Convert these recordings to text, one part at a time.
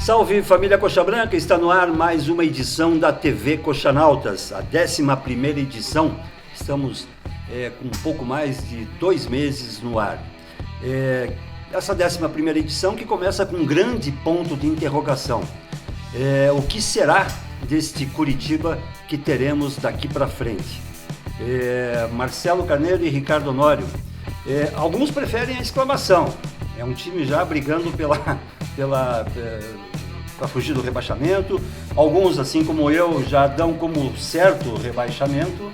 Salve família Coxa Branca, está no ar mais uma edição da TV Coxanautas, a 11ª edição. Estamos com um pouco mais de 2 meses no ar. Essa 11ª edição que começa com um grande ponto de interrogação. O que será deste Curitiba que teremos daqui para frente? Marcelo Carneiro e Ricardo Honório. Alguns preferem a exclamação. É um time já brigando para fugir do rebaixamento. Alguns, assim como eu, já dão como certo o rebaixamento.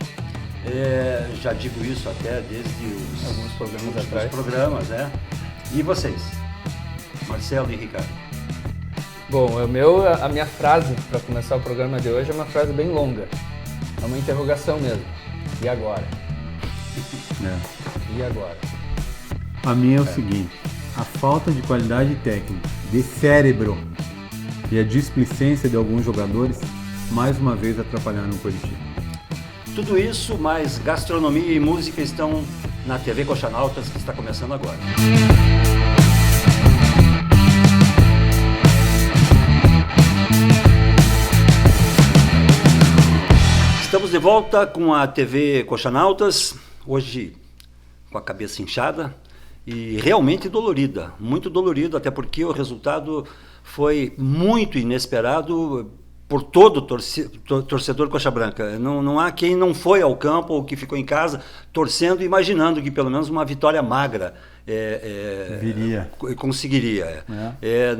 Já digo isso até desde alguns programas atrás. E vocês, Marcelo e Ricardo? Bom, a minha frase para começar o programa de hoje é uma frase bem longa. É uma interrogação mesmo. E agora? E agora? A minha é o seguinte: a falta de qualidade técnica, de cérebro e a displicência de alguns jogadores mais uma vez atrapalharam o Curitiba. Tudo isso, mais gastronomia e música estão na TV Coxanautas, que está começando agora. Estamos de volta com a TV Coxanautas, hoje com a cabeça inchada e realmente dolorida, muito dolorido, até porque o resultado foi muito inesperado por todo torcedor Coxa Branca. Não há quem não foi ao campo ou que ficou em casa torcendo, imaginando que pelo menos uma vitória magra conseguiria.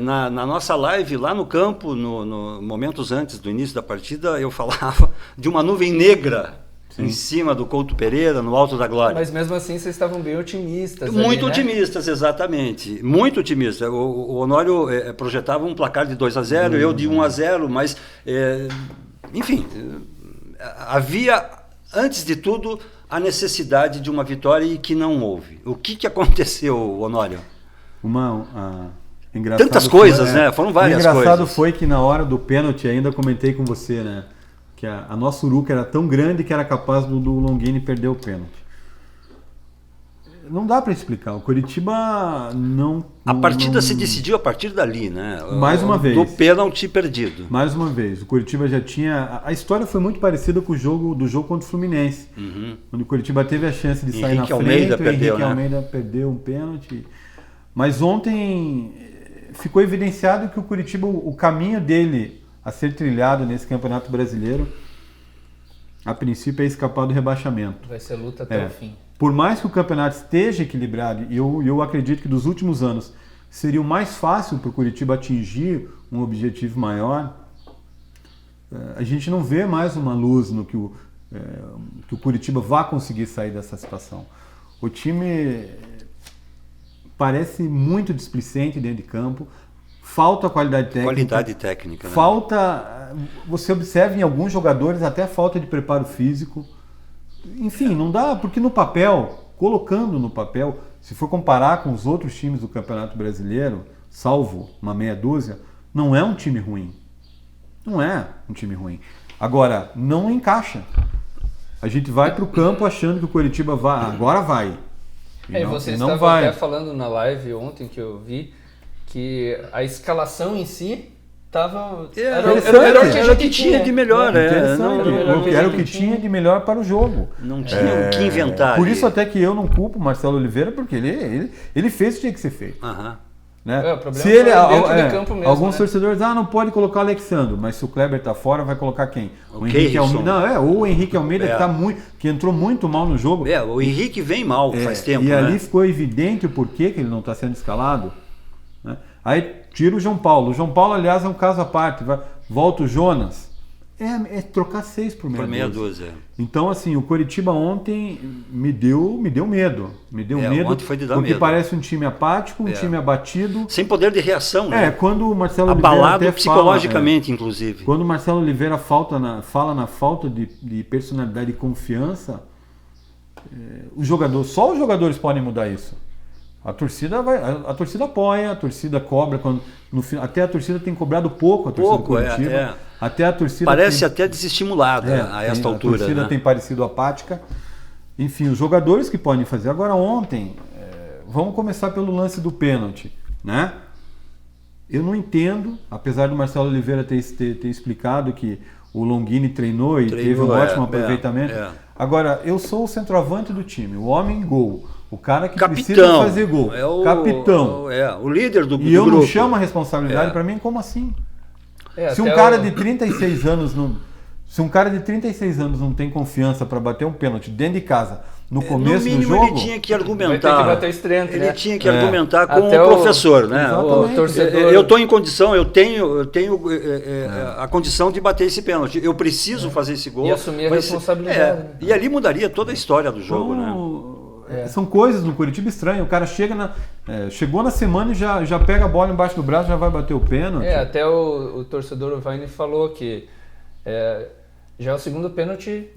Na nossa live lá no campo, no momentos antes do início da partida, eu falava de uma nuvem negra. Sim. Em cima do Couto Pereira, no alto da glória. Mas mesmo assim vocês estavam bem otimistas. Muito otimistas, exatamente. Muito otimistas. O Honório projetava um placar de 2-0, eu de 1-0, mas, enfim, havia, antes de tudo, a necessidade de uma vitória e que não houve. O que aconteceu, Honório? Tantas coisas, né? Foram várias coisas. O engraçado foi que na hora do pênalti, ainda comentei com você, né? Que a nossa uruca era tão grande que era capaz do Longini perder o pênalti. Não dá para explicar. O Curitiba não... A partida se decidiu a partir dali, né? Mais uma vez. Do pênalti perdido. Mais uma vez. O Curitiba já tinha... A história foi muito parecida com o jogo contra o Fluminense. Quando o Curitiba teve a chance de sair na frente, Henrique Almeida perdeu um pênalti. Mas ontem ficou evidenciado que o Curitiba, o caminho dele a ser trilhado nesse Campeonato Brasileiro, a princípio é escapar do rebaixamento. Vai ser luta até o fim. Por mais que o campeonato esteja equilibrado, e eu acredito que dos últimos anos seria o mais fácil para o Curitiba atingir um objetivo maior, a gente não vê mais uma luz no que o Curitiba vá conseguir sair dessa situação. O time parece muito displicente dentro de campo. Falta qualidade técnica. Né? Falta, você observa em alguns jogadores até falta de preparo físico. Enfim, não dá, porque no papel, colocando no papel, se for comparar com os outros times do Campeonato Brasileiro, salvo uma meia dúzia, não é um time ruim. Não é um time ruim. Agora, não encaixa. A gente vai para o campo achando que o Curitiba agora vai. E vocês estavam até falando na live ontem que eu vi, que a escalação em si era o que tinha de melhor. Era o que tinha de melhor para o jogo. Não tinha o que inventar. Por isso até que eu não culpo o Marcelo Oliveira, porque ele fez o que tinha que ser feito. Né? O problema foi dentro de campo mesmo. Alguns torcedores, não pode colocar o Alexandre, mas se o Kleber tá fora, vai colocar quem? O Henrique Almeida. O Henrique Almeida que entrou muito mal no jogo. O Henrique vem mal faz tempo. E ali ficou evidente o porquê que ele não está sendo escalado. Né? Aí tira o João Paulo. O João Paulo, aliás, é um caso à parte. Volta o Jonas. É trocar 6 por meia dúzia. Então, assim, o Curitiba ontem me deu medo. Me deu medo. Ontem foi de dar porque medo. Parece um time apático, um time abatido. Sem poder de reação, né? Quando o Marcelo Abalado Oliveira psicologicamente, inclusive. Quando o Marcelo Oliveira fala na falta de personalidade e confiança, só os jogadores podem mudar isso. A torcida apoia, a torcida cobra, até a torcida tem cobrado pouco a torcida do Curitiba. Até a torcida parece até desestimulada a esta altura. A torcida tem parecido apática. Enfim, os jogadores que podem fazer. Agora ontem, vamos começar pelo lance do pênalti, né? Eu não entendo, apesar do Marcelo Oliveira ter explicado que o Longini treinou e teve um ótimo aproveitamento. Agora, eu sou o centroavante do time, o homem gol, o cara que precisa fazer gol, capitão. O líder do grupo. E eu não chamo a responsabilidade para mim, como assim? Se um cara de 36 anos não tem confiança para bater um pênalti dentro de casa, no começo do jogo, ele tinha que argumentar. Vai ter que bater estreante, ele né? tinha que argumentar com o professor, né? O torcedor. Eu estou em condição, eu tenho a condição de bater esse pênalti. Eu preciso fazer esse gol. E assumir a responsabilidade. E ali mudaria toda a história do jogo, né? São coisas no Curitiba estranhas. O cara chegou na semana e já pega a bola embaixo do braço, já vai bater o pênalti. Até o torcedor Vaine falou que já é o segundo pênalti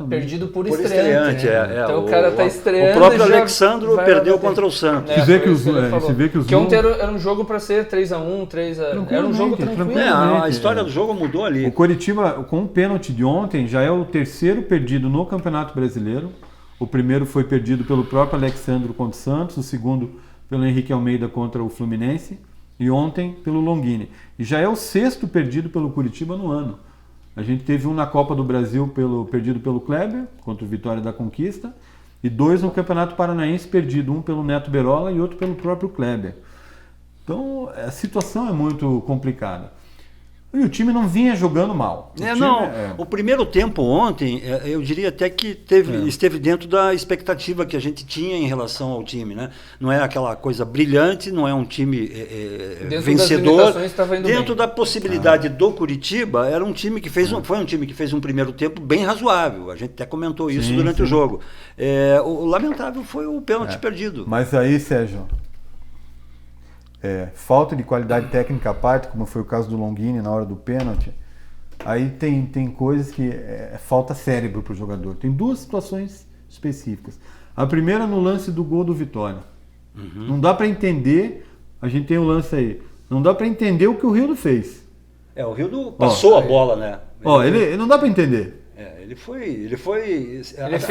perdido por estreante. Né? Então o cara está estreando. O próprio Alexandro perdeu contra o Santos. Se vê que os ontem era um jogo para ser 3-1, 3-0. Era um jogo tranquilo. A história do jogo mudou ali. O Coritiba, com o pênalti de ontem, já é o terceiro perdido no Campeonato Brasileiro. O primeiro foi perdido pelo próprio Alexandro contra o Santos, o segundo pelo Henrique Almeida contra o Fluminense e ontem pelo Longini. E já é o sexto perdido pelo Coritiba no ano. A gente teve um na Copa do Brasil perdido pelo Kleber, contra o Vitória da Conquista, e 2 no Campeonato Paranaense perdido, um pelo Neto Berola e outro pelo próprio Kleber. Então a situação é muito complicada. E o time não vinha jogando mal. O primeiro tempo ontem, eu diria até que esteve dentro da expectativa que a gente tinha em relação ao time, né? Não é aquela coisa brilhante, não é um time vencedor. Dentro da possibilidade do Curitiba, era um time que foi um time que fez um primeiro tempo bem razoável. A gente até comentou isso durante o jogo. O lamentável foi o pênalti perdido. Mas aí, Sérgio, falta de qualidade técnica à parte, como foi o caso do Longini na hora do pênalti, aí tem coisas que falta cérebro para o jogador. Tem duas situações específicas. A primeira no lance do gol do Vitória. Não dá para entender, a gente tem o lance aí, não dá para entender o que o Rildo fez. O Rildo passou a bola, né? Ele não dá para entender. Ele foi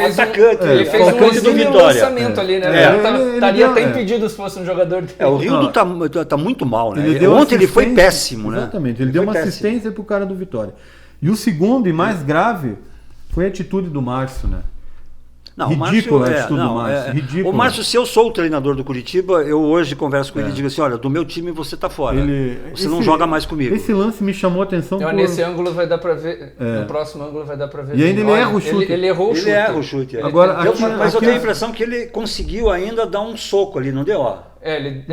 atacante. Ele fez um do Vitória. Lançamento ali, né? Ele estaria até impedido se fosse um jogador dele. O Rildo tá muito mal, né? Ontem ele foi péssimo, né? Exatamente, ele deu uma assistência pro cara do Vitória. E o segundo e mais grave foi a atitude do Márcio, né? Ridícula a atitude do Márcio. Ridícula. O Márcio, se eu sou o treinador do Curitiba, eu hoje converso com ele e digo assim, olha, do meu time você tá fora. Você não joga mais comigo. Esse lance me chamou a atenção. Nesse ângulo vai dar para ver, no próximo ângulo vai dar para ver. E ainda ele erra o chute. Ele errou o chute. Ele erra o chute. Agora, mas eu tenho a impressão que ele conseguiu ainda dar um soco ali, não deu? Eles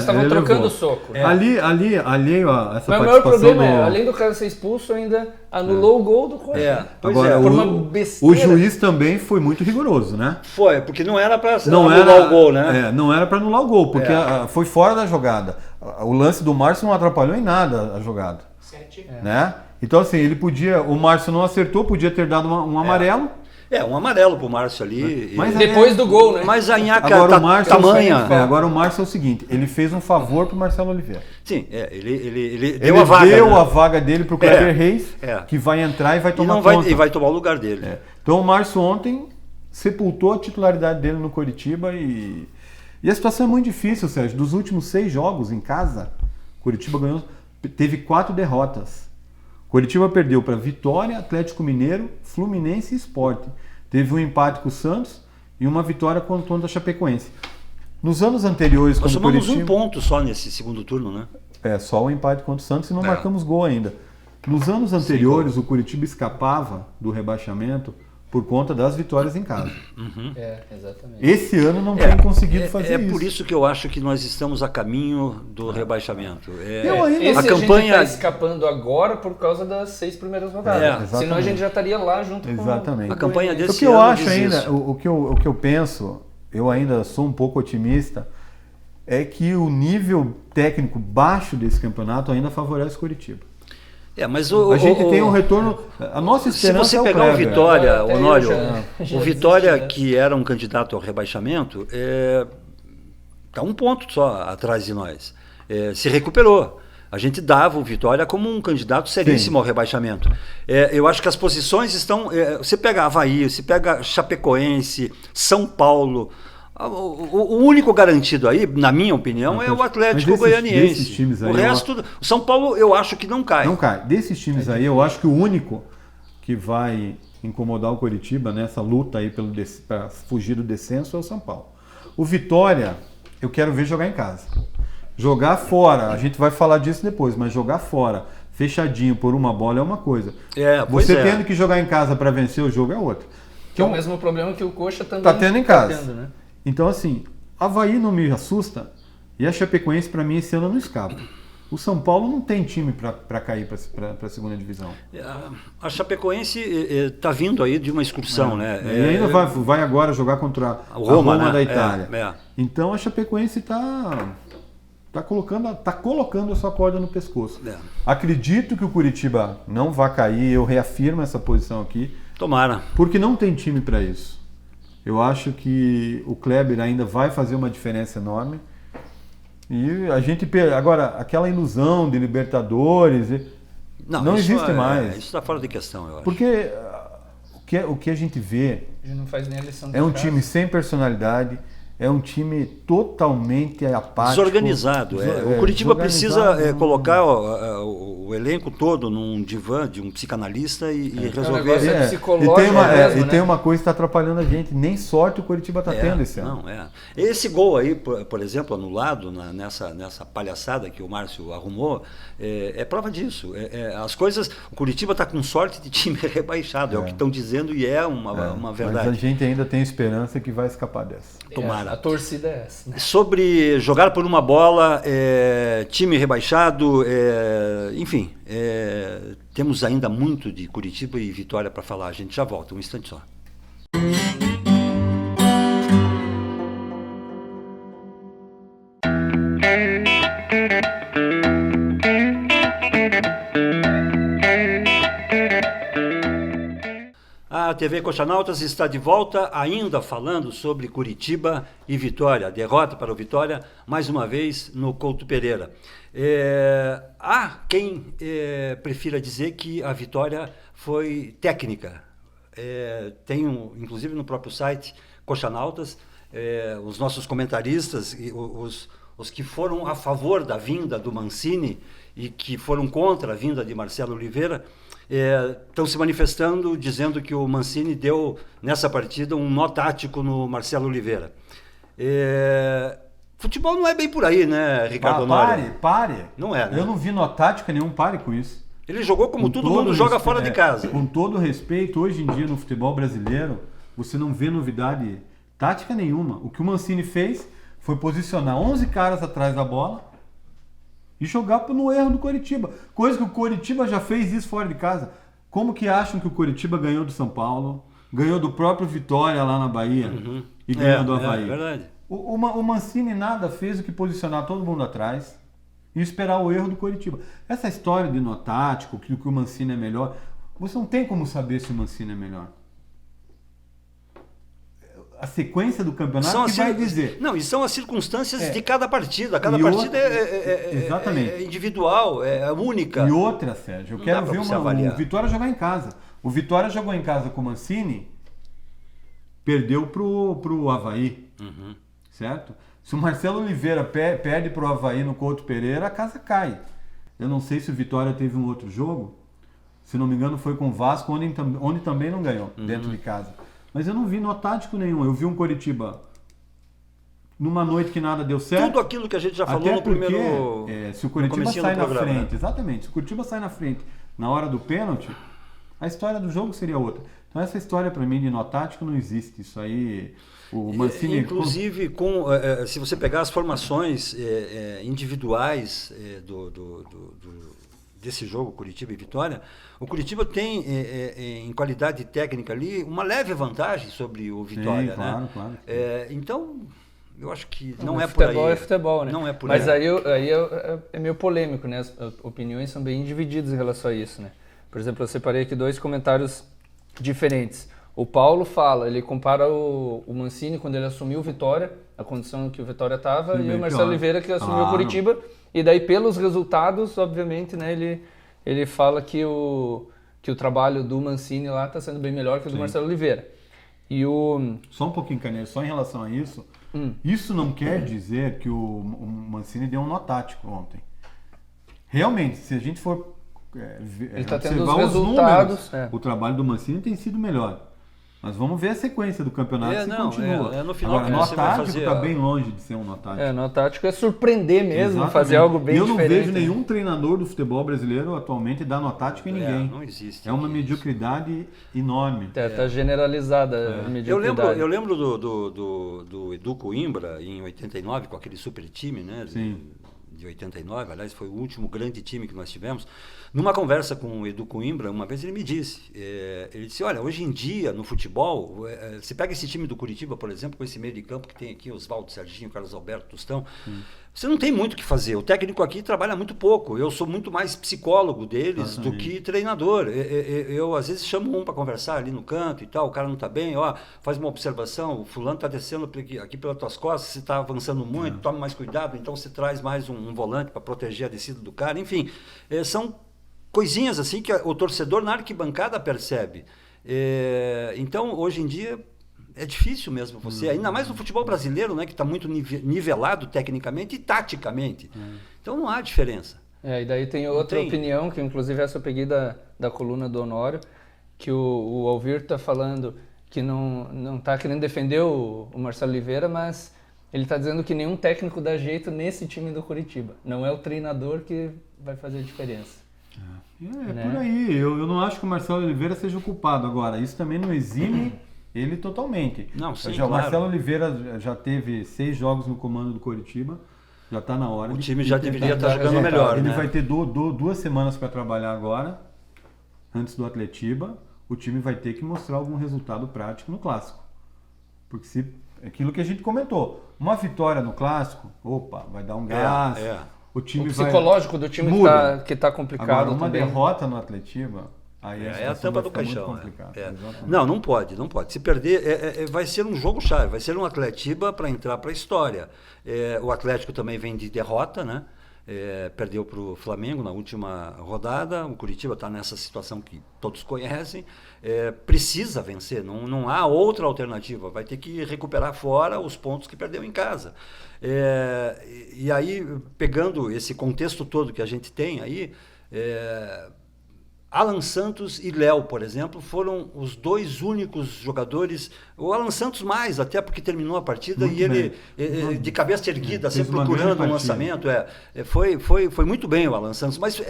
estavam trocando o soco. Ali, alheio a essa participação. Mas o maior problema além do cara ser expulso, ainda anulou o gol do Coxa. Agora, por uma besteira. O juiz também foi muito rigoroso, né? Foi, porque não era para anular o gol, né? Não era para anular o gol, porque foi fora da jogada. O lance do Márcio não atrapalhou em nada a jogada. Né? Então, assim, ele podia. O Márcio não acertou, podia ter dado um amarelo. Um amarelo pro Márcio ali. Mas depois do gol, né? Mas a nhaca tamanha. Agora o Márcio é o seguinte, ele fez um favor pro Marcelo Oliveira. Sim, ele deu a vaga. Deu a vaga dele pro Kleber Reis, que vai entrar e vai tomar conta. E vai tomar o lugar dele. Então o Márcio ontem sepultou a titularidade dele no Coritiba e a situação é muito difícil, Sérgio. Dos últimos 6 jogos em casa, Coritiba teve 4 derrotas. Coritiba perdeu para Vitória, Atlético Mineiro, Fluminense e Sport. Teve um empate com o Santos e uma vitória contra a Chapecoense. Nos anos anteriores... Nós somamos um ponto só nesse segundo turno, né? Só o empate contra o Santos e não marcamos gol ainda. Nos anos anteriores, o Coritiba escapava do rebaixamento por conta das vitórias em casa. Exatamente. Esse ano não tem conseguido fazer isso. É por isso que eu acho que nós estamos a caminho do rebaixamento. A campanha está escapando agora por causa das 6 primeiras rodadas. Senão a gente já estaria lá junto com a campanha desse ano. O que eu acho ainda, o que eu penso, eu ainda sou um pouco otimista, é que o nível técnico baixo desse campeonato ainda favorece o Coritiba. Mas a gente tem um retorno. A nossa esperança se você pegar o Vitória, Honório, o Vitória, que era um candidato ao rebaixamento, está 1 ponto só atrás de nós. Se recuperou. A gente dava o Vitória como um candidato seríssimo ao rebaixamento. Eu acho que as posições estão... você pega Avaí, você pega Chapecoense, São Paulo... O único garantido aí, na minha opinião, é o Atlético Goianiense. Desses times aí, o resto, o São Paulo, eu acho que não cai. Não cai. Desses times aí, eu acho que o único que vai incomodar o Coritiba nessa luta aí para fugir do descenso é o São Paulo. O Vitória, eu quero ver jogar em casa. Jogar fora, a gente vai falar disso depois, mas jogar fora, fechadinho por uma bola é uma coisa. Você tendo que jogar em casa para vencer o jogo é outra. Que é o mesmo problema que o Coxa também está tendo em casa. Tá tendo, né? Então, assim, Avaí não me assusta e a Chapecoense, para mim, esse ano não escapa. O São Paulo não tem time para cair para a segunda divisão. A Chapecoense está vindo aí de uma excursão, né? E ainda vai agora jogar contra a Roma, né? Da Itália. Então a Chapecoense está colocando a sua corda no pescoço. Acredito que o Curitiba não vai cair, eu reafirmo essa posição aqui. Tomara. Porque não tem time para isso. Eu acho que o Kleber ainda vai fazer uma diferença enorme. E a gente... Agora, aquela ilusão de Libertadores... Não existe mais. Isso está fora de questão, eu acho. Porque o que a gente vê... A gente não faz nem a lição de É um casa. time sem personalidade, é um time totalmente apático. Desorganizado. O Curitiba precisa colocar o elenco todo num divã de um psicanalista e resolver. E tem uma coisa que está atrapalhando a gente. Nem sorte o Curitiba está tendo esse ano. Esse gol aí, por exemplo, anulado nessa palhaçada que o Márcio arrumou, é prova disso. As coisas. O Curitiba está com sorte de time rebaixado, é o que estão dizendo e é uma verdade. Mas a gente ainda tem esperança que vai escapar dessa. Tomara. A torcida é essa. Né? Sobre jogar por uma bola, time rebaixado, enfim, temos ainda muito de Curitiba e Vitória para falar. A gente já volta, um instante só. A TV Coxanautas está de volta, ainda falando sobre Curitiba e Vitória. Derrota para o Vitória, mais uma vez, no Couto Pereira. Há quem prefira dizer que a vitória foi técnica. Tem, inclusive, no próprio site Coxanautas, os nossos comentaristas, os que foram a favor da vinda do Mancini e que foram contra a vinda de Marcelo Oliveira, estão se manifestando, dizendo que o Mancini deu, nessa partida, um nó tático no Marcelo Oliveira. Futebol não é bem por aí, né, Ricardo Honório? Pare. Não é, né? Eu não vi nó tática nenhum, pare com isso. Ele jogou como todo mundo joga fora de casa. Com todo respeito, hoje em dia no futebol brasileiro, você não vê novidade tática nenhuma. O que o Mancini fez foi posicionar 11 caras atrás da bola e jogar no erro do Coritiba. Coisa que o Coritiba já fez isso fora de casa. Como que acham que o Coritiba ganhou do São Paulo, ganhou do próprio Vitória lá na Bahia e ganhou do Avaí? É verdade. O Mancini nada fez do que posicionar todo mundo atrás e esperar o erro do Coritiba. Essa história de nó tático, que o Mancini é melhor, você não tem como saber se o Mancini é melhor. A sequência do campeonato que vai dizer. Não, e são as circunstâncias de cada partida. Cada partida é individual, é única. E outra, Sérgio, eu quero ver o Vitória jogar em casa. O Vitória jogou em casa com o Mancini, perdeu pro Avaí, certo? Se o Marcelo Oliveira perde pro Avaí no Couto Pereira, a casa cai. Eu não sei se o Vitória teve um outro jogo, se não me engano foi com o Vasco, onde também não ganhou, dentro de casa. Mas eu não vi nó tático nenhum. Eu vi um Coritiba numa noite que nada deu certo. Tudo aquilo que a gente já falou até no porque, primeiro. Se o Coritiba sai na frente, né? exatamente. Se o Coritiba sai na frente na hora do pênalti, a história do jogo seria outra. Então essa história para mim de nó tático não existe. Isso aí, o Mancini... Inclusive, se você pegar as formações individuais desse jogo, Curitiba e Vitória, o Curitiba tem, em qualidade técnica ali, uma leve vantagem sobre o Vitória. Sim, claro, né? claro. Então, eu acho que não é por futebol aí. É futebol, né? Não é por Mas aí. aí é meio polêmico, né? As opiniões são bem divididas em relação a isso, né? Por exemplo, eu separei aqui 2 comentários diferentes. O Paulo fala, ele compara o Mancini quando ele assumiu o Vitória, a condição que o Vitória estava, e o Marcelo Oliveira que assumiu o Curitiba. E daí, pelos resultados, obviamente, né, ele fala que o trabalho do Mancini lá está sendo bem melhor que o do Marcelo Oliveira. Só um pouquinho, Caneiro, só em relação a isso, Isso não quer dizer que o Mancini deu um nó tático ontem. Realmente, se a gente for ele tá tendo observar os resultados, números, o trabalho do Mancini tem sido melhor. Mas vamos ver a sequência do campeonato se continua. No final agora, que nó você vai tático fazer, está bem longe de ser um nó tático. Nó tático é surpreender mesmo, Exatamente. fazer algo bem diferente. Eu não diferente. vejo nenhum treinador do futebol brasileiro atualmente dar nó tático em ninguém. Não existe. É uma mediocridade enorme. Tá generalizada a mediocridade. Eu lembro do Edu Coimbra em 89, com aquele super time, né? Sim. De 89, aliás, foi o último grande time que nós tivemos. Numa conversa com o Edu Coimbra, uma vez ele me disse, ele disse, olha, hoje em dia, no futebol, você pega esse time do Curitiba, por exemplo, com esse meio de campo que tem aqui, Oswaldo, Serginho, Carlos Alberto, Tostão, você não tem muito o que fazer. O técnico aqui trabalha muito pouco. Eu sou muito mais psicólogo deles do que treinador. Eu às vezes chamo um para conversar ali no canto e tal, o cara não está bem, faz uma observação, o fulano está descendo aqui pelas tuas costas, você está avançando muito, toma mais cuidado, então você traz mais um volante para proteger a descida do cara. Enfim, são coisinhas assim que o torcedor na arquibancada percebe. Então, hoje em dia, é difícil mesmo você, ainda mais no futebol brasileiro, né, que está muito nivelado tecnicamente e taticamente. Então não há diferença. E daí tem outra opinião, que inclusive essa eu peguei da coluna do Honório, que o Alvir está falando que não está querendo defender o Marcelo Oliveira, mas ele está dizendo que nenhum técnico dá jeito nesse time do Curitiba. Não é o treinador que vai fazer a diferença. Né? Por aí. Eu não acho que o Marcelo Oliveira seja o culpado. Agora, isso também não exime ele totalmente. Não, sim, O Marcelo Oliveira já teve 6 jogos no comando do Curitiba. Já está na hora. O time já deveria estar jogando melhor. Ele vai ter 2 semanas para trabalhar agora, antes do Atletiba. O time vai ter que mostrar algum resultado prático no Clássico. Porque se aquilo que a gente comentou, uma vitória no Clássico, vai dar um gás. O psicológico do time que tá complicado. Agora, uma também. Derrota no Atletiba, aí a tampa do caixão. Não pode. Se perder, vai ser um jogo chave, vai ser um Atletiba para entrar para a história. O Atlético também vem de derrota, né? Perdeu para o Flamengo na última rodada. O Curitiba está nessa situação que todos conhecem. Precisa vencer, não há outra alternativa. Vai ter que recuperar fora os pontos que perdeu em casa. E aí, pegando esse contexto todo que a gente tem aí, Alan Santos e Léo, por exemplo, foram os 2 únicos jogadores, o Alan Santos mais, até porque terminou a partida muito e ele de cabeça erguida, sempre procurando um lançamento. Foi muito bem o Alan Santos, mas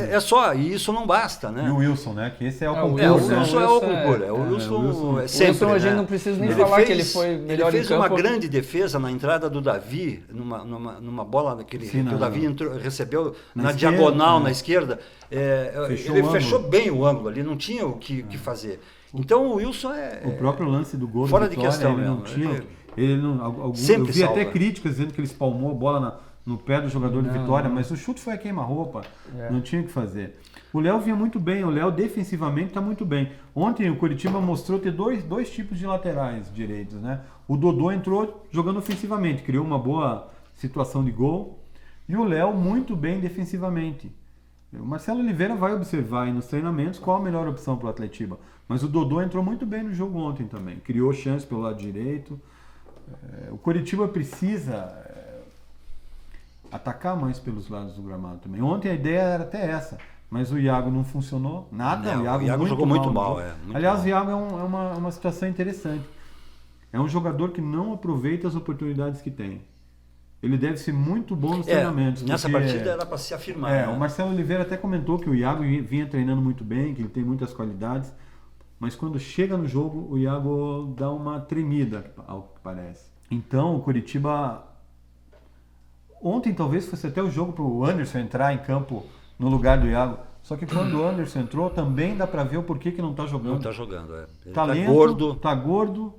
e isso não basta, né? E o Wilson, né? Que esse é o concurso. O Wilson é o concurso. O Wilson sempre. O Wilson a gente não precisa nem falar que ele foi melhor em campo. Ele fez uma grande defesa na entrada do Davi, numa bola que o Davi recebeu na diagonal, na esquerda. Ele fechou bem o ângulo ali, não tinha o que fazer. Então o Wilson o próprio lance do gol fora de Vitória, de questão, ele não tinha. Eu vi até críticas dizendo que ele espalmou a bola no pé do jogador de Vitória, mas o chute foi a queima-roupa, não tinha o que fazer. O Léo vinha muito bem, o Léo defensivamente está muito bem. Ontem o Curitiba mostrou ter dois tipos de laterais direitos, né? O Dodô entrou jogando ofensivamente, criou uma boa situação de gol, e o Léo muito bem defensivamente. O Marcelo Oliveira vai observar aí nos treinamentos qual a melhor opção para o Atletiba. Mas o Dodô entrou muito bem no jogo ontem também. Criou chance pelo lado direito. O Curitiba precisa atacar mais pelos lados do gramado também. Ontem a ideia era até essa. Mas o Iago não funcionou. Nada. O Iago jogou muito mal. Aliás, o Iago é uma situação interessante. É um jogador que não aproveita as oportunidades que tem. Ele deve ser muito bom nos treinamentos. Nessa partida era para se afirmar. Né? O Marcelo Oliveira até comentou que o Iago vinha treinando muito bem, que ele tem muitas qualidades, mas quando chega no jogo, o Iago dá uma tremida, ao que parece. Então, o Curitiba... Ontem talvez fosse até o jogo para o Anderson entrar em campo no lugar do Iago. Só que quando o Anderson entrou, também dá para ver o porquê que não está jogando. Não está jogando, Ele tá lento, gordo. Tá gordo.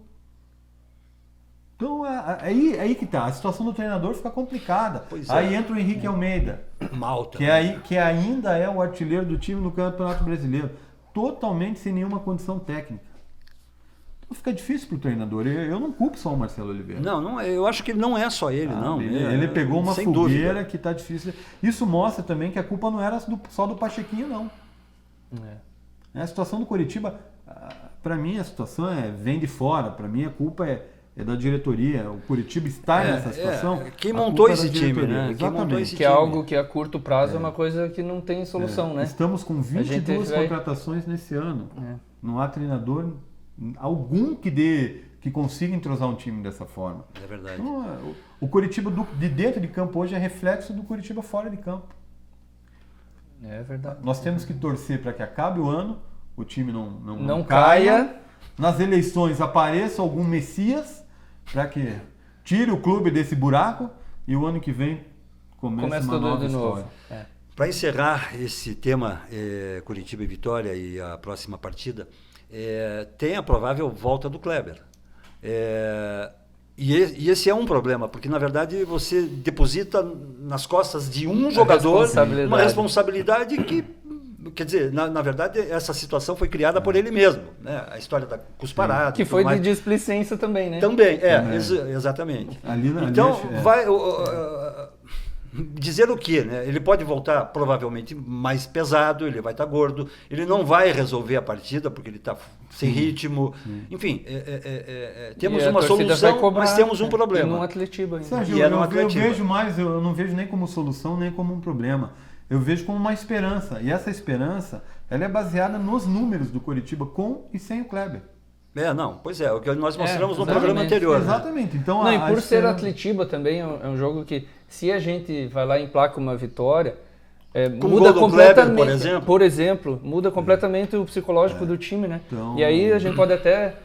Então, aí que tá. A situação do treinador fica complicada. Aí entra o Henrique Almeida, Malta, que ainda é o artilheiro do time no Campeonato Brasileiro, totalmente sem nenhuma condição técnica. Então fica difícil para o treinador. Eu não culpo só o Marcelo Oliveira. Não, eu acho que não é só ele, não. Ele pegou uma fogueira dúvida. Que está difícil. Isso mostra também que a culpa não era só do Pachequinho, não. A situação do Curitiba, para mim a situação vem de fora. Para mim a culpa é da diretoria. O Curitiba está nessa situação. Quem montou esse time, né? Exatamente. Que é algo que a curto prazo é uma coisa que não tem solução, né? Estamos com 22 contratações nesse ano. Não há treinador algum que consiga entrosar um time dessa forma. É verdade. Então, o Curitiba de dentro de campo hoje é reflexo do Curitiba fora de campo. É verdade. Nós temos que torcer para que acabe o ano, o time não caia. Nas eleições apareça algum Messias para que tire o clube desse buraco e o ano que vem comece uma nova história. Para encerrar esse tema, Curitiba e Vitória e a próxima partida, tem a provável volta do Kleber. E esse é um problema, porque na verdade você deposita nas costas de um jogador uma responsabilidade que, quer dizer, na verdade essa situação foi criada por ele mesmo, né? A história da cusparada. Que foi de displicência também, né? Também, exatamente. Então, vai... dizer o quê, né? Ele pode voltar provavelmente mais pesado, ele vai estar gordo, ele não vai resolver a partida porque ele está sem ritmo. Enfim, temos uma solução, mas temos um problema. E no Atletiba ainda. Sérgio, eu não vejo nem como solução, nem como um problema. Eu vejo como uma esperança. E essa esperança, ela é baseada nos números do Curitiba com e sem o Kleber. Pois é, o que nós mostramos no programa anterior. Exatamente. Né? Então, e por ser Atletiba também é um jogo que, se a gente vai lá e emplaca uma vitória, muda completamente. Kleber, por exemplo, muda completamente o psicológico do time, né? Então, e aí a gente pode até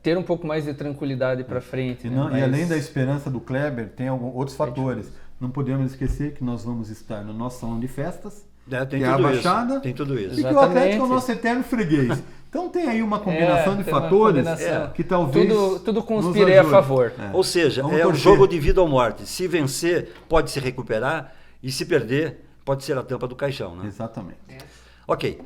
ter um pouco mais de tranquilidade para frente. E além da esperança do Kleber, tem outros fatores. Não podemos esquecer que nós vamos estar no nosso salão de festas, tem que é a Baixada, tem tudo isso. E que o Atlético é o nosso eterno freguês. Então tem aí uma combinação de fatores que talvez... Tudo conspire a favor. Ou seja, um jogo de vida ou morte. Se vencer, pode se recuperar, e se perder, pode ser a tampa do caixão. Né? Exatamente. Ok.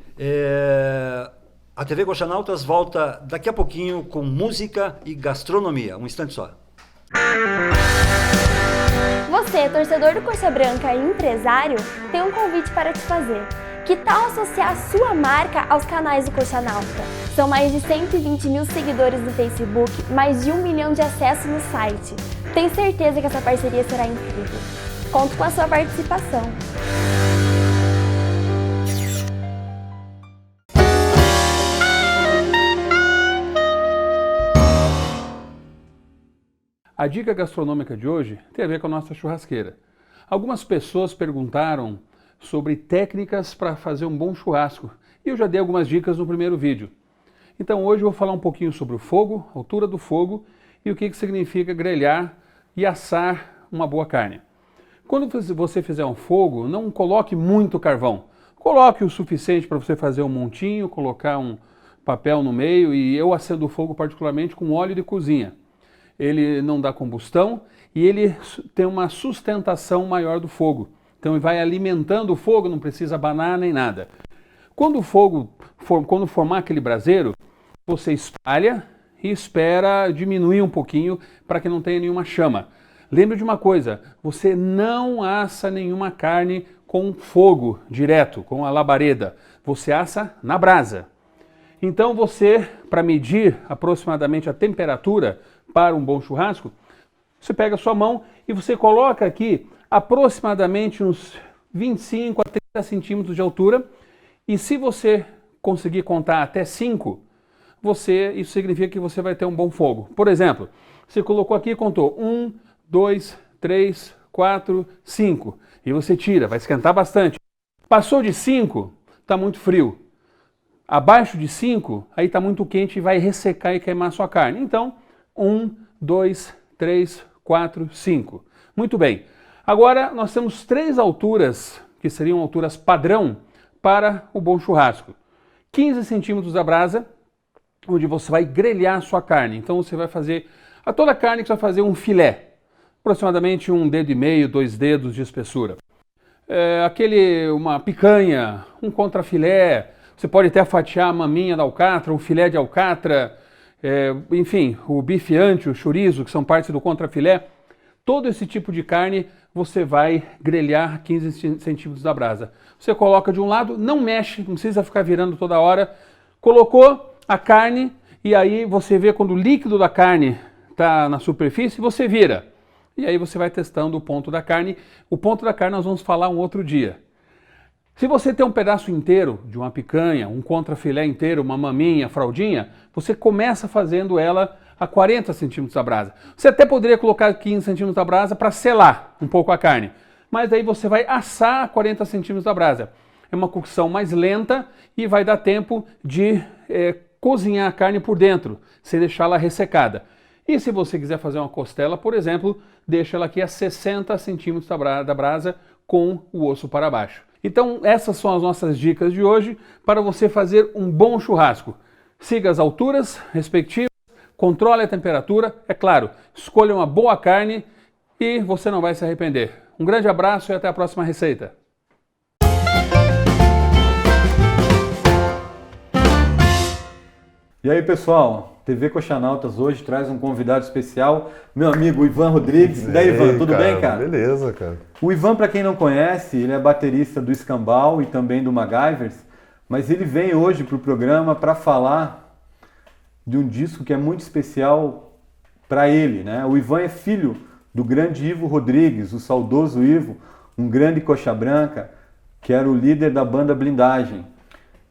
A TV Coxanautas volta daqui a pouquinho com música e gastronomia. Um instante só. Você, torcedor do Coxa Branca e empresário, tem um convite para te fazer. Que tal associar sua marca aos canais do Coxa Náutica? São mais de 120 mil seguidores no Facebook, mais de 1 milhão de acessos no site. Tenho certeza que essa parceria será incrível. Conto com a sua participação. A dica gastronômica de hoje tem a ver com a nossa churrasqueira. Algumas pessoas perguntaram sobre técnicas para fazer um bom churrasco e eu já dei algumas dicas no primeiro vídeo. Então hoje eu vou falar um pouquinho sobre o fogo, a altura do fogo e o que significa grelhar e assar uma boa carne. Quando você fizer um fogo, não coloque muito carvão. Coloque o suficiente para você fazer um montinho, colocar um papel no meio e eu acendo o fogo particularmente com óleo de cozinha. Ele não dá combustão e ele tem uma sustentação maior do fogo. Então ele vai alimentando o fogo, não precisa abanar nem nada. Quando o fogo, quando formar aquele braseiro, você espalha e espera diminuir um pouquinho para que não tenha nenhuma chama. Lembre de uma coisa, você não assa nenhuma carne com fogo direto, com a labareda. Você assa na brasa. Então você, para medir aproximadamente a temperatura para um bom churrasco, você pega a sua mão e você coloca aqui aproximadamente uns 25 a 30 centímetros de altura e se você conseguir contar até 5, isso significa que você vai ter um bom fogo. Por exemplo, você colocou aqui e contou 1, 2, 3, 4, 5 e você tira, vai esquentar bastante. Passou de 5, está muito frio. Abaixo de 5, aí está muito quente e vai ressecar e queimar a sua carne. Então, 1, 2, 3, 4, 5. Muito bem. Agora, nós temos 3 alturas, que seriam alturas padrão, para o bom churrasco. 15 centímetros da brasa, onde você vai grelhar a sua carne. Então, você vai fazer, a toda a carne que você vai fazer um filé, aproximadamente 1,5 dedo, 2 dedos de espessura. Uma picanha, um contrafilé, você pode até fatiar a maminha da alcatra, um filé de alcatra, enfim, o bife ancho, o chorizo, que são partes do contrafilé. Todo esse tipo de carne você vai grelhar 15 centímetros da brasa. Você coloca de um lado, não mexe, não precisa ficar virando toda hora. Colocou a carne e aí você vê quando o líquido da carne está na superfície, você vira. E aí você vai testando o ponto da carne. O ponto da carne nós vamos falar um outro dia. Se você tem um pedaço inteiro de uma picanha, um contrafilé inteiro, uma maminha, fraldinha, você começa fazendo ela a 40 centímetros da brasa. Você até poderia colocar 15 centímetros da brasa para selar um pouco a carne, mas aí você vai assar a 40 centímetros da brasa. É uma cocção mais lenta e vai dar tempo de cozinhar a carne por dentro, sem deixá-la ressecada. E se você quiser fazer uma costela, por exemplo, deixa ela aqui a 60 centímetros da brasa com o osso para baixo. Então essas são as nossas dicas de hoje para você fazer um bom churrasco. Siga as alturas respectivas, controle a temperatura, é claro, escolha uma boa carne e você não vai se arrepender. Um grande abraço e até a próxima receita. E aí, pessoal, TV Coxanautas hoje traz um convidado especial, meu amigo Ivan Rodrigues. E daí, Ivan, tudo bem, cara? Beleza, cara. O Ivan, para quem não conhece, ele é baterista do Escambau e também do MacGyvers, mas ele vem hoje para o programa para falar de um disco que é muito especial para ele, né? O Ivan é filho do grande Ivo Rodrigues, o saudoso Ivo, um grande coxa branca, que era o líder da banda Blindagem.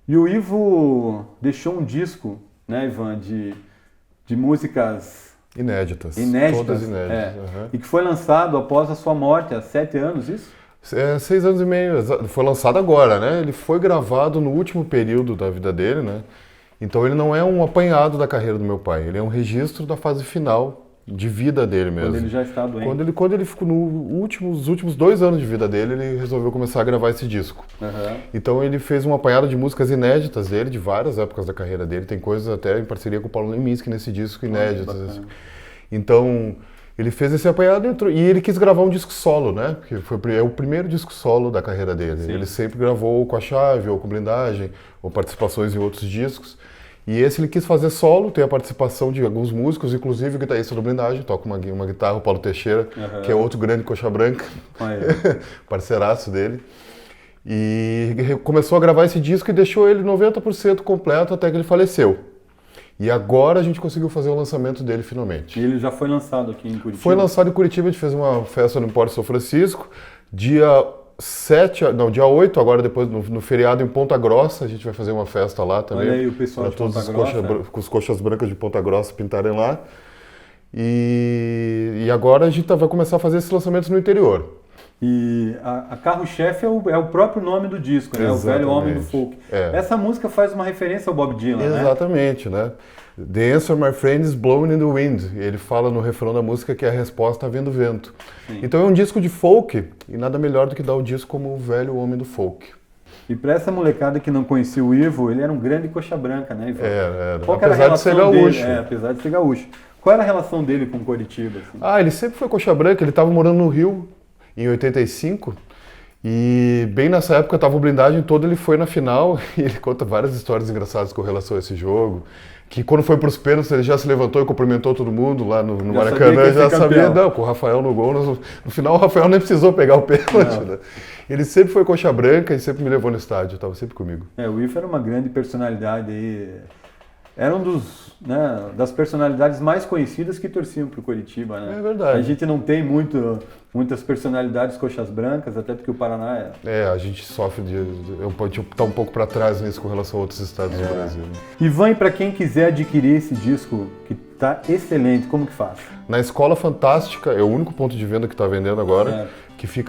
E o Ivo deixou um disco, né, Ivan, de músicas inéditas. Todas inéditas. E que foi lançado após a sua morte, há 7 anos, isso? 6 anos e meio. Foi lançado agora, né? Ele foi gravado no último período da vida dele, né? Então ele não é um apanhado da carreira do meu pai, ele é um registro da fase final de vida dele mesmo. Quando ele já está doente. Quando ele ficou nos últimos 2 anos de vida dele, ele resolveu começar a gravar esse disco. Então ele fez um apanhado de músicas inéditas dele, de várias épocas da carreira dele. Tem coisas até em parceria com o Paulo Leminski nesse disco, inéditas. Então ele fez esse apanhado e ele quis gravar um disco solo, né? Porque é o primeiro disco solo da carreira dele. Sim. Ele sempre gravou com a Chave, ou com Blindagem, ou participações em outros discos. E esse ele quis fazer solo, tem a participação de alguns músicos, inclusive o guitarrista do Blindagem, toca uma guitarra, o Paulo Teixeira, que é outro grande coxa branca, parceiraço dele. E começou a gravar esse disco e deixou ele 90% completo até que ele faleceu. E agora a gente conseguiu fazer o lançamento dele finalmente. E ele já foi lançado aqui em Curitiba? Foi lançado em Curitiba, a gente fez uma festa no Empório São Francisco, dia 8, agora depois no feriado em Ponta Grossa, a gente vai fazer uma festa lá também. Olha aí o pessoal de Ponta Grossa. Com os coxas brancas de Ponta Grossa pintarem lá. E agora a gente vai começar a fazer esses lançamentos no interior. E a carro-chefe é o próprio nome do disco, né? Exatamente. O Velho Homem do Folk. É. Essa música faz uma referência ao Bob Dylan, né? Exatamente, né? The answer, my friend, is blowing in the wind. Ele fala no refrão da música que a resposta está vindo vento. Sim. Então é um disco de folk e nada melhor do que dar o disco como o Velho Homem do Folk. E para essa molecada que não conhecia o Ivo, ele era um grande coxa branca, né, Ivo? Era. Qual era a relação dele? Apesar de ser gaúcho. Qual era a relação dele com Curitiba? Assim? Ele sempre foi coxa branca, ele estava morando no Rio em 85. E bem nessa época estava o Blindagem todo, ele foi na final e ele conta várias histórias engraçadas com relação a esse jogo. Que quando foi para os pênaltis ele já se levantou e cumprimentou todo mundo lá no Maracanã, já sabia, não, com o Rafael no gol, no final o Rafael nem precisou pegar o pênalti, né? Ele sempre foi coxa branca e sempre me levou no estádio, estava sempre comigo. O Ivo era uma grande personalidade aí, era um das personalidades mais conhecidas que torciam para o Curitiba, né? É verdade. A gente não tem muitas personalidades coxas brancas, até porque o Paraná a gente sofre de estar um pouco para trás nisso com relação a outros estados do Brasil. Ivan, e para quem quiser adquirir esse disco, que está excelente, como que faz? Na Escola Fantástica, é o único ponto de venda que está vendendo agora,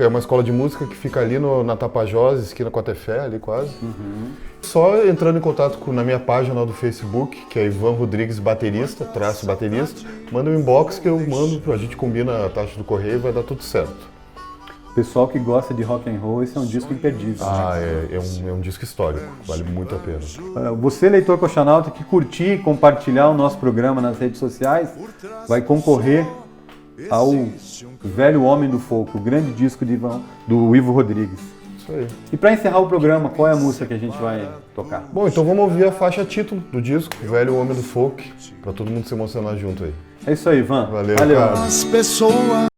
é uma escola de música que fica ali na Tapajós, esquina com a Tefé, ali quase. Só entrando em contato na minha página do Facebook, que é Ivan Rodrigues Baterista, _baterista, manda um inbox que eu mando, a gente combina a taxa do correio e vai dar tudo certo. Pessoal que gosta de rock and roll, esse é um disco imperdível. É um disco histórico, vale muito a pena. Você, leitor coxanauta, que curtir e compartilhar o nosso programa nas redes sociais, vai concorrer ao Velho Homem do Folk, o grande disco do Ivo Rodrigues. Isso aí. E para encerrar o programa, qual é a música que a gente vai tocar? Bom, então vamos ouvir a faixa título do disco, Velho Homem do Folk, para todo mundo se emocionar junto aí. É isso aí, Ivan. Valeu. Cara. As pessoas